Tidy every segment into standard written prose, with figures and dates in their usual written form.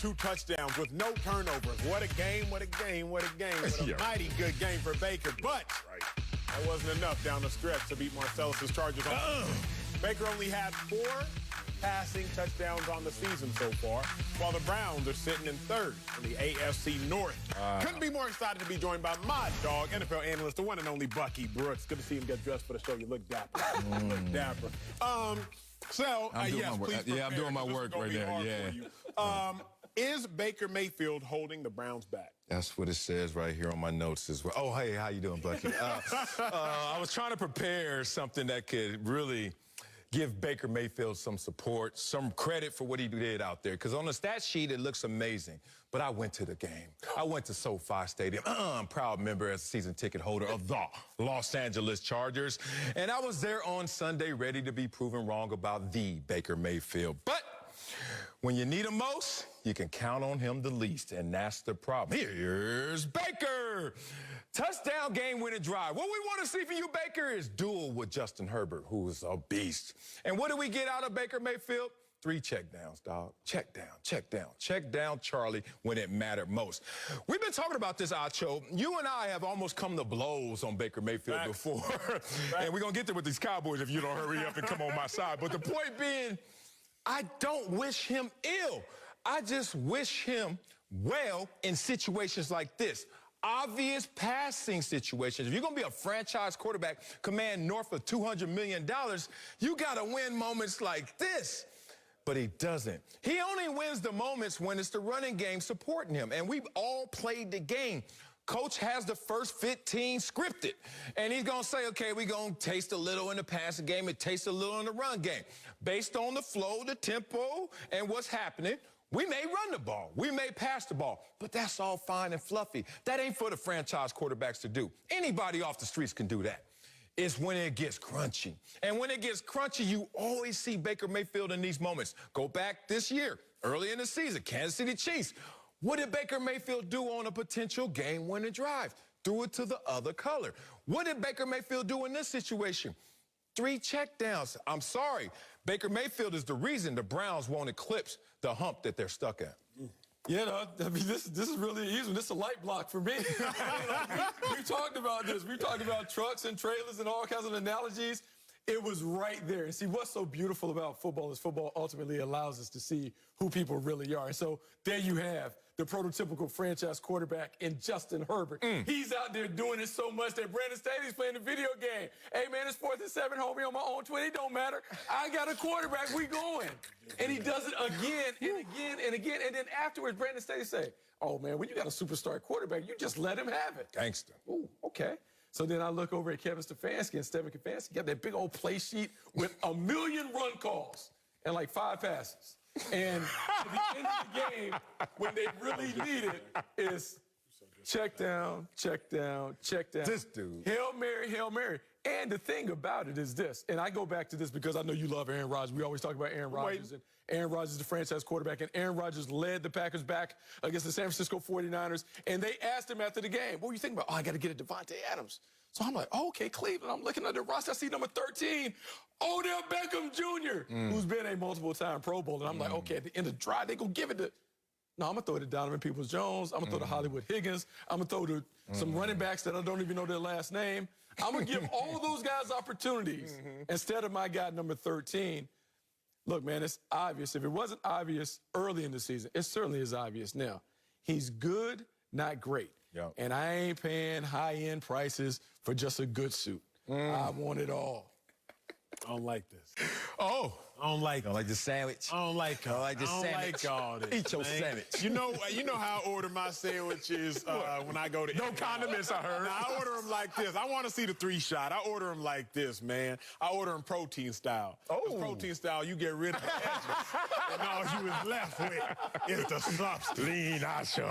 2 touchdowns with no turnovers. What a game, what a game, what a game. What a mighty good game for Baker. But that wasn't enough down the stretch to beat Marcellus's Chargers. Baker only had 4 passing touchdowns on the season so far, while the Browns are sitting in 3rd in the AFC North. Couldn't be more excited to be joined by my dog, NFL analyst, the one and only Bucky Brooks. Good to see him get dressed for the show. You look dapper. You look dapper. Yes, please prepare. I'm doing my work right there. Is Baker Mayfield holding the Browns back? That's what it says right here on my notes as well. Oh, hey, how you doing, Bucky? I was trying to prepare something that could really give Baker Mayfield some support, some credit for what he did out there. Because on the stat sheet, it looks amazing. But I went to the game. I went to SoFi Stadium. I'm a proud member as a season ticket holder of the Los Angeles Chargers. And I was there on Sunday ready to be proven wrong about the Baker Mayfield. But when you need him most, you can count on him the least, and that's the problem. Here's Baker. Touchdown game-winning drive. What we want to see from you, Baker, is duel with Justin Herbert, who is a beast. And what do we get out of Baker Mayfield? 3 checkdowns, dog. Check down, check down, check down, Charlie, when it mattered most. We've been talking about this, Acho. You and I have almost come to blows on Baker Mayfield before. And we're going to get there with these Cowboys if you don't hurry up and come on my side. But the point being, I don't wish him ill. I just wish him well in situations like this. Obvious passing situations. If you're going to be a franchise quarterback, command north of $200 million, you got to win moments like this. But he doesn't. He only wins the moments when it's the running game supporting him. And we've all played the game. Coach has the first 15 scripted. And he's going to say, okay, we're going to taste a little in the passing game and taste a little in the run game. Based on the flow, the tempo, and what's happening, we may run the ball. We may pass the ball. But that's all fine and fluffy. That ain't for the franchise quarterbacks to do. Anybody off the streets can do that. It's when it gets crunchy. And when it gets crunchy, you always see Baker Mayfield in these moments. Go back this year, early in the season, Kansas City Chiefs. What did Baker Mayfield do on a potential game-winning drive? Threw it to the other color. What did Baker Mayfield do in this situation? 3 checkdowns. I'm sorry. Baker Mayfield is the reason the Browns won't eclipse the hump that they're stuck at. Yeah, no, I mean, this is really easy. This is a light block for me. We've talked about this. We've talked about trucks and trailers and all kinds of analogies. It was right there. And see, what's so beautiful about football is football ultimately allows us to see who people really are. And so there you have the prototypical franchise quarterback in Justin Herbert. He's out there doing it so much that Brandon Staley's playing the video game. Hey, man, it's 4th and 7, homie, on my own 20. It don't matter. I got a quarterback. We going. And he does it again and again and again. And then afterwards, Brandon Staley say, oh, man, when you got a superstar quarterback, you just let him have it. Gangster. Ooh, okay. So then I look over at Kevin Stefanski, and Stephen Stefanski got that big old play sheet with 1 million run calls and like 5 passes. And at the end of the game, when they really need it, is check down, check down, check down. This dude. Hail Mary, Hail Mary. And the thing about it is this, and I go back to this because I know you love Aaron Rodgers. We always talk about Aaron Rodgers. And Aaron Rodgers is the franchise quarterback, and Aaron Rodgers led the Packers back against the San Francisco 49ers, and they asked him after the game, what were you thinking about? Oh, I got to get it to Devontae Adams. So I'm like, oh, okay, Cleveland. I'm looking at the roster. I see number 13, Odell Beckham Jr., who's been a multiple-time Pro Bowl. And I'm like, okay, at the end of the drive, they going to give it to... No, I'm going to throw it to Donovan Peoples-Jones. I'm going to throw to Hollywood Higgins. I'm going to throw to some running backs that I don't even know their last name. I'm going to give all those guys opportunities instead of my guy, number 13. Look, man, it's obvious. If it wasn't obvious early in the season, it certainly is obvious now. He's good, not great. Yep. And I ain't paying high-end prices for just a good suit. I want it all. I don't like this. Oh. I don't like it. Don't like the sandwich? I don't like it. I like the sandwich. Like all this. Eat your sandwich. You know how I order my sandwiches when I go to... No condiments, I heard. Now, I order them like this. I want to see the 3-shot. I order them like this, man. I order them protein style. Oh. Protein style, you get rid of the edges. And all you is left with is the substance. Lean nacho.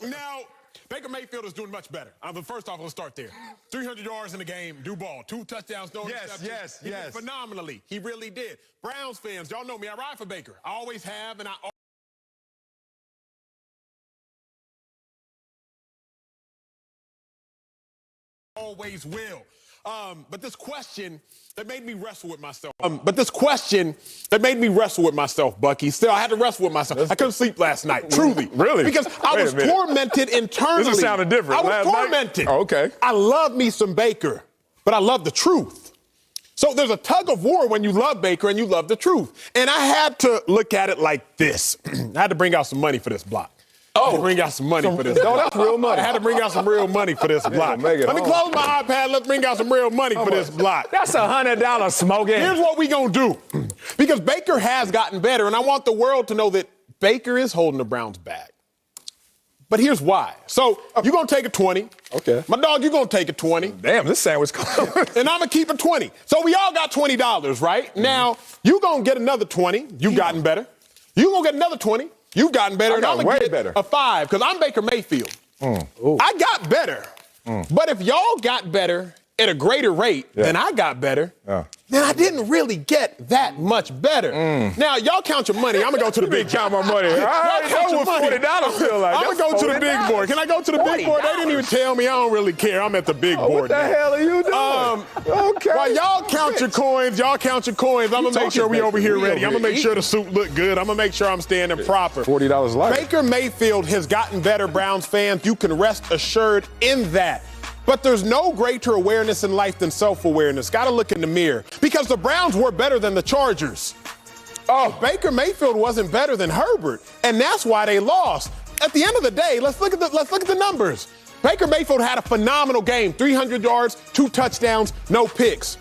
Now... Baker Mayfield is doing much better. First off, let's start there. 300 yards in the game, do ball. 2 touchdowns, no interceptions. He did phenomenally. He really did. Browns fans, y'all know me. I ride for Baker. I always have, and I always will. But this question that made me wrestle with myself, Bucky. Still, I had to wrestle with myself. I couldn't sleep last night, truly. Really? Because I was tormented internally. This is sounding different. I was tormented. Oh, okay. I love me some Baker, but I love the truth. So there's a tug of war when you love Baker and you love the truth. And I had to look at it like this. I had to bring out some money for this block. Bring out some money for this. No, that's real money. I had to bring out some real money for this block. Let me close my iPad. Let's bring out some real money for this block. That's $100 smoking. Here's what we gonna do. Because Baker has gotten better, and I want the world to know that Baker is holding the Browns back. But here's why. So you're gonna take a 20. Okay. My dog, you're gonna take a 20. Damn, this sandwich cold. And I'm gonna keep it 20. So we all got $20, right? Now, you're gonna get another 20. You've gotten better. You're gonna get another 20. You've gotten better, and I'm going to get a 5 because I'm Baker Mayfield. I got better. But if y'all got better at a greater rate than I got better, then I didn't really get that much better. Now, y'all count your money. I'm going to go to the big count my money. Y'all count your money. $40 feel like. I'm going to go to the big board. Can I go to the big board? They didn't even tell me. I don't really care. I'm at the big board. What the hell are you doing? Okay. While y'all count your coins, I'm going to make sure we over here ready. I'm going to make sure the suit look good. I'm going to make sure I'm standing proper. $40 light. Baker Mayfield has gotten better, Browns fans. You can rest assured in that. But there's no greater awareness in life than self-awareness. Got to look in the mirror. Because the Browns were better than the Chargers. Baker Mayfield wasn't better than Herbert, and that's why they lost. At the end of the day, let's look at the numbers. Baker Mayfield had a phenomenal game, 300 yards, 2 touchdowns, no picks.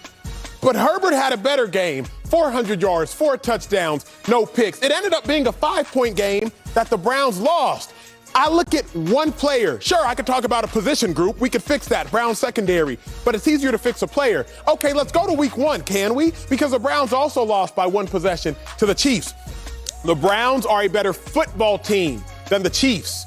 But Herbert had a better game, 400 yards, 4 touchdowns, no picks. It ended up being a 5-point game that the Browns lost. I look at one player. Sure, I could talk about a position group. We could fix that, Browns secondary. But it's easier to fix a player. Okay, let's go to week 1, can we? Because the Browns also lost by 1 possession to the Chiefs. The Browns are a better football team than the Chiefs.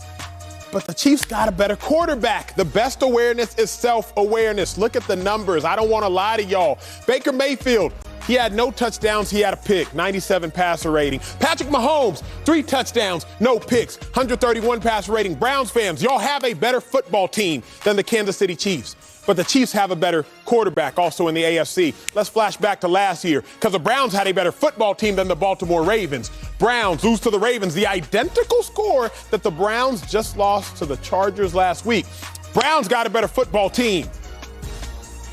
But the Chiefs got a better quarterback. The best awareness is self-awareness. Look at the numbers. I don't want to lie to y'all. Baker Mayfield, he had no touchdowns. He had a pick, 97 passer rating. Patrick Mahomes, 3 touchdowns, no picks, 131 passer rating. Browns fans, y'all have a better football team than the Kansas City Chiefs. But the Chiefs have a better quarterback also in the AFC. Let's flash back to last year because the Browns had a better football team than the Baltimore Ravens. Browns lose to the Ravens, the identical score that the Browns just lost to the Chargers last week. Browns got a better football team.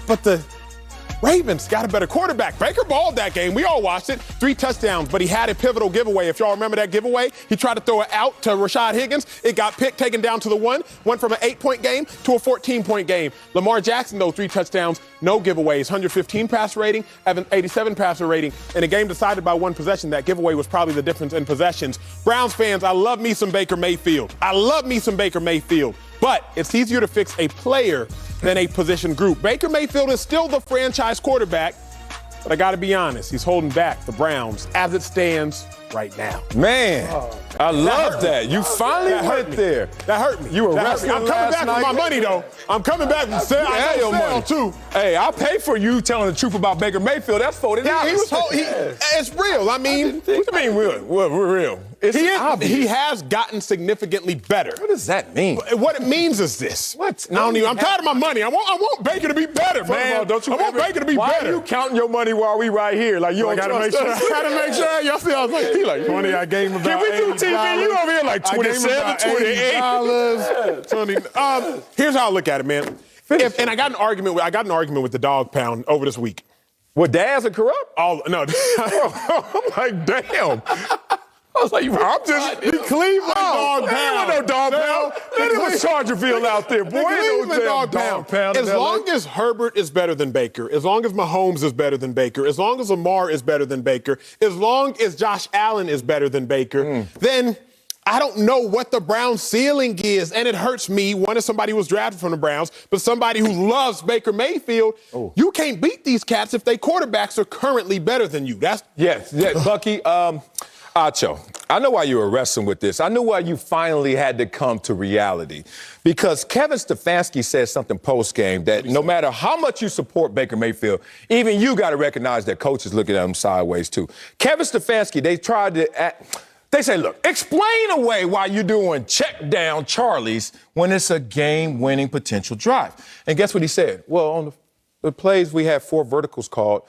But the Ravens got a better quarterback. Baker balled that game. We all watched it. 3 touchdowns, but he had a pivotal giveaway. If y'all remember that giveaway, he tried to throw it out to Rashad Higgins. It got picked, taken down to the 1, went from an 8-point game to a 14-point game. Lamar Jackson, though, 3 touchdowns, no giveaways, 115 passer rating, 87 passer rating. In a game decided by 1 possession, that giveaway was probably the difference in possessions. Browns fans, I love me some Baker Mayfield. But it's easier to fix a player than a position group. Baker Mayfield is still the franchise quarterback, but I got to be honest, he's holding back the Browns as it stands right now. Man, I love that. You finally went there. That hurt me. You were wrestling I'm coming back with my money, though. I'm coming back with your money, too. Hey, I'll pay for you telling the truth about Baker Mayfield. That's $40. It's real. I mean, what do you mean real? We're real. He has gotten significantly better. What does that mean? What it means is this. What? I'm tired of my money. I want Baker to be better, man. Don't you I want Baker to be better. Why are you counting your money while we right here? Like, you don't gotta make sure. I gotta make sure. Y'all see, I was like, he like 20. I gave him about $20. Can we do TV? You over here like 27, 28. $20. Here's how I look at it, man. And I got an argument with the dog pound over this week. What, dads are corrupt? No. I'm like, damn. I was like, I'm just Cleveland dog pound. No dog pound. It was Chargerfield out there, boy. Cleveland dog pound. As long as Herbert is better than Baker, as long as Mahomes is better than Baker, as long as Lamar is better than Baker, as long as Josh Allen is better than Baker, then I don't know what the Browns' ceiling is, and it hurts me. One is somebody who was drafted from the Browns, but somebody who loves Baker Mayfield. You can't beat these cats if their quarterbacks are currently better than you. Yes, Bucky. Acho, I know why you were wrestling with this. I know why you finally had to come to reality. Because Kevin Stefanski said something post-game that no matter how much you support Baker Mayfield, even you got to recognize that coaches looking at him sideways, too. Kevin Stefanski, they say, look, explain away why you're doing check down Charlies when it's a game-winning potential drive. And guess what he said? Well, on plays we had 4 verticals called,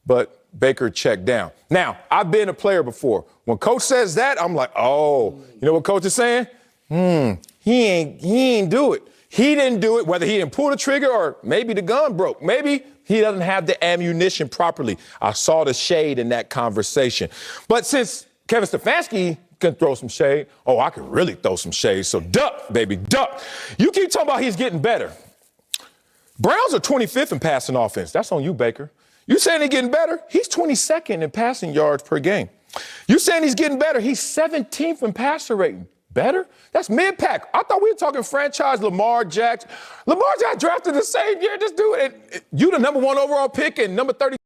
but Baker checked down. Now, I've been a player before. When coach says that, I'm like, oh, you know what coach is saying? He ain't do it. He didn't do it, whether he didn't pull the trigger or maybe the gun broke. Maybe he doesn't have the ammunition properly. I saw the shade in that conversation. But since Kevin Stefanski can throw some shade, oh, I can really throw some shade. So duck, baby, duck. You keep talking about he's getting better. Browns are 25th in passing offense. That's on you, Baker. You saying he's getting better? He's 22nd in passing yards per game. You saying he's getting better? He's 17th in passer rating. Better? That's mid-pack. I thought we were talking franchise Lamar Jackson. Lamar Jackson drafted the same year. Just do it. You the #1 overall pick and number 30.